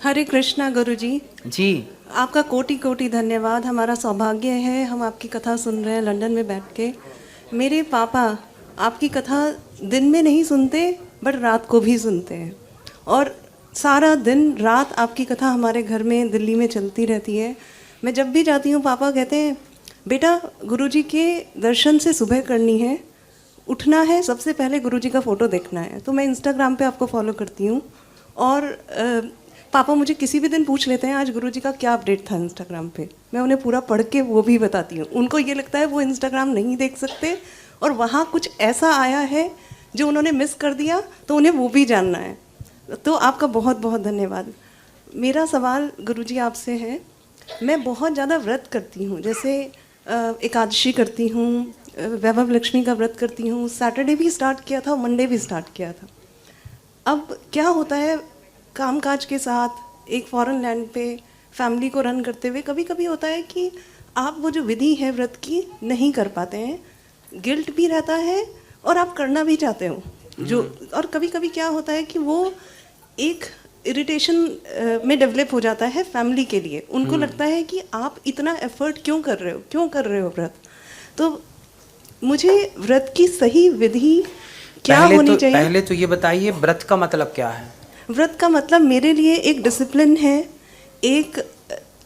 हरे कृष्णा गुरुजी। जी। आपका कोटि कोटि धन्यवाद। हमारा सौभाग्य है, हम आपकी कथा सुन रहे हैं लंदन में बैठ के। मेरे पापा आपकी कथा दिन में नहीं सुनते बट रात को भी सुनते हैं, और सारा दिन रात आपकी कथा हमारे घर में दिल्ली में चलती रहती है। मैं जब भी जाती हूँ पापा कहते हैं बेटा गुरुजी के दर्शन से सुबह करनी है, उठना है सबसे पहले गुरुजी का फ़ोटो देखना है। तो मैं इंस्टाग्राम पे आपको फॉलो करती हूँ, और पापा मुझे किसी भी दिन पूछ लेते हैं आज गुरुजी का क्या अपडेट था इंस्टाग्राम पे, मैं उन्हें पूरा पढ़ के वो भी बताती हूँ। उनको ये लगता है वो इंस्टाग्राम नहीं देख सकते और वहाँ कुछ ऐसा आया है जो उन्होंने मिस कर दिया, तो उन्हें वो भी जानना है। तो आपका बहुत बहुत धन्यवाद। मेरा सवाल गुरुजी आपसे है, मैं बहुत ज़्यादा व्रत करती हूँ, जैसे एकादशी करती हूँ, वैभव लक्ष्मी का व्रत करती हूँ, सैटरडे भी स्टार्ट किया था, मंडे भी स्टार्ट किया था। अब क्या होता है कामकाज के साथ एक फॉरेन लैंड पे फैमिली को रन करते हुए कभी कभी होता है कि आप वो जो विधि है व्रत की नहीं कर पाते हैं, गिल्ट भी रहता है और आप करना भी चाहते हो जो, और कभी कभी क्या होता है कि वो एक इरिटेशन में डेवलप हो जाता है फैमिली के लिए। उनको लगता है कि आप इतना एफर्ट क्यों कर रहे हो व्रत। तो मुझे व्रत की सही विधि क्या होनी चाहिए? पहले तो ये बताइए व्रत का मतलब क्या है? व्रत का मतलब मेरे लिए एक डिसिप्लिन है, एक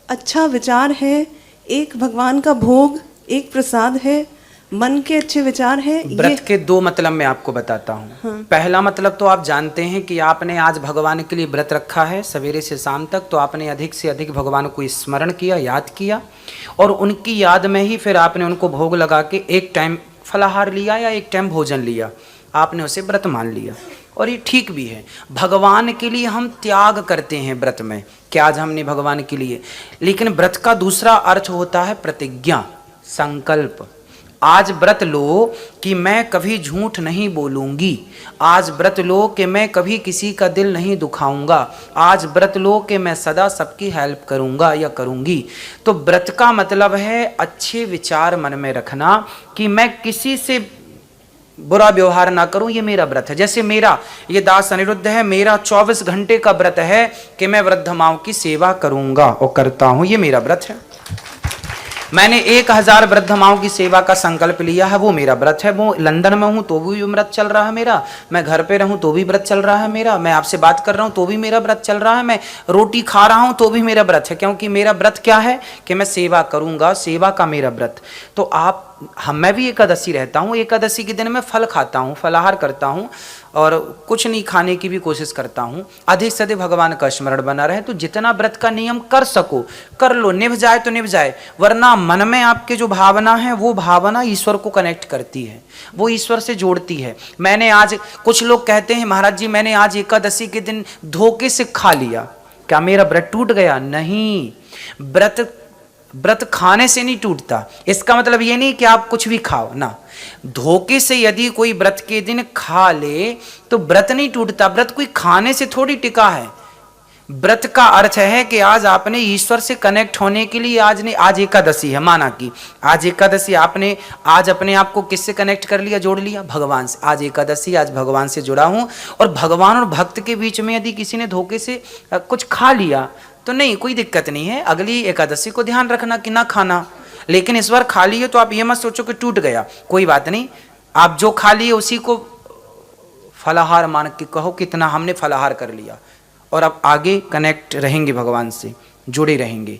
अच्छा विचार है, एक भगवान का भोग, एक प्रसाद है, मन के अच्छे विचार हैं। व्रत के दो मतलब मैं आपको बताता हूँ। हाँ। पहला मतलब तो आप जानते हैं कि आपने आज भगवान के लिए व्रत रखा है सवेरे से शाम तक, तो आपने अधिक से अधिक भगवान को स्मरण किया, याद किया, और उनकी याद में ही फिर आपने उनको भोग लगा के एक टाइम फलाहार लिया या एक टाइम भोजन लिया, आपने उसे व्रत मान लिया, और ये ठीक भी है। भगवान के लिए हम त्याग करते हैं व्रत में, कि आज हमने भगवान के लिए, लेकिन व्रत का दूसरा अर्थ होता है प्रतिज्ञा, संकल्प। आज व्रत लो कि मैं कभी झूठ नहीं बोलूंगी, आज व्रत लो कि मैं कभी किसी का दिल नहीं दुखाऊंगा, आज व्रत लो कि मैं सदा सबकी हेल्प करूंगा या करूंगी। तो व्रत का मतलब है अच्छे विचार मन में रखना कि मैं किसी से बुरा व्यवहार ना करूं, ये मेरा व्रत है। जैसे मेरा ये दास अनिरुद्ध है, मेरा 24 घंटे का व्रत है कि मैं वृद्ध माओं की सेवा करूंगा और करता हूं, ये मेरा व्रत है। मैंने 1000 वृद्ध माओं की सेवा का संकल्प लिया है, वो मेरा व्रत है। वो लंदन में हूं तो भी व्रत चल रहा है मेरा, मैं घर पे रहूं तो भी व्रत चल रहा है मेरा, मैं आपसे बात कर रहा हूं तो भी मेरा व्रत चल रहा है, मैं रोटी खा रहा हूं तो भी मेरा व्रत है, क्योंकि मेरा व्रत क्या है कि मैं सेवा करूंगा, सेवा का मेरा व्रत। तो आप मैं भी एकादशी रहता हूँ, एकादशी के दिन मैं फल खाता हूँ, फलाहार करता हूँ, और कुछ नहीं खाने की भी कोशिश करता हूँ। अधिक से अधिक भगवान का स्मरण बना रहे। तो जितना व्रत का नियम कर सको कर लो, निभ जाए तो निभ जाए, वरना मन में आपके जो भावना है वो भावना ईश्वर को कनेक्ट करती है, वो ईश्वर से जोड़ती है। मैंने आज, कुछ लोग कहते हैं महाराज जी मैंने आज एकादशी के दिन धोखे से खा लिया, क्या मेरा व्रत टूट गया? नहीं, व्रत खाने से नहीं टूटता। इसका मतलब ये नहीं कि आप कुछ भी खाओ ना, धोखे से यदि कोई व्रत के दिन खा ले तो व्रत नहीं टूटता। व्रत कोई खाने से थोड़ी टिका है। व्रत का अर्थ है कि आज आपने ईश्वर से कनेक्ट होने के लिए, आज एकादशी है, माना कि आज एकादशी, आपने आज अपने आप को किससे कनेक्ट कर लिया, जोड़ लिया? भगवान से। आज एकादशी, आज भगवान से जुड़ा हूं। और भगवान और भक्त के बीच में यदि किसी ने धोखे से कुछ खा लिया तो नहीं, कोई दिक्कत नहीं है, अगली एकादशी को ध्यान रखना कि ना खाना। लेकिन इस बार खा लिए तो आप ये मत सोचो कि टूट गया, कोई बात नहीं, आप जो खा लिए उसी को फलाहार मान के कहो कितना हमने फलाहार कर लिया, और अब आगे कनेक्ट रहेंगे भगवान से, जुड़े रहेंगे।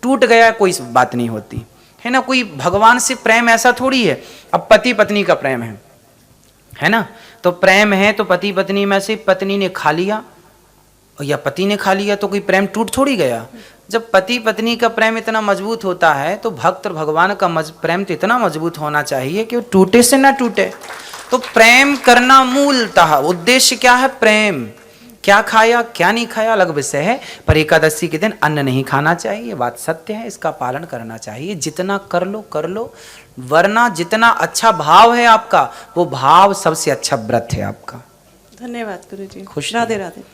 टूट गया कोई बात नहीं होती है ना। कोई भगवान से प्रेम ऐसा थोड़ी है, अब पति पत्नी का प्रेम है ना, तो प्रेम है तो पति पत्नी में से पत्नी ने खा लिया या पति ने खा लिया तो कोई प्रेम टूट थोड़ी गया। जब पति पत्नी का प्रेम इतना मजबूत होता है तो भक्त और भगवान का प्रेम तो इतना मजबूत होना चाहिए कि वो टूटे से ना टूटे। तो प्रेम करना मूलतः उद्देश्य क्या है? प्रेम। क्या खाया क्या नहीं खाया अलग विषय है, पर एकादशी के दिन अन्न नहीं खाना चाहिए, ये बात सत्य है, इसका पालन करना चाहिए। जितना कर लो, वरना जितना अच्छा भाव है आपका वो भाव सबसे अच्छा व्रत है आपका। धन्यवाद गुरुजी। खुश, राधे राधे।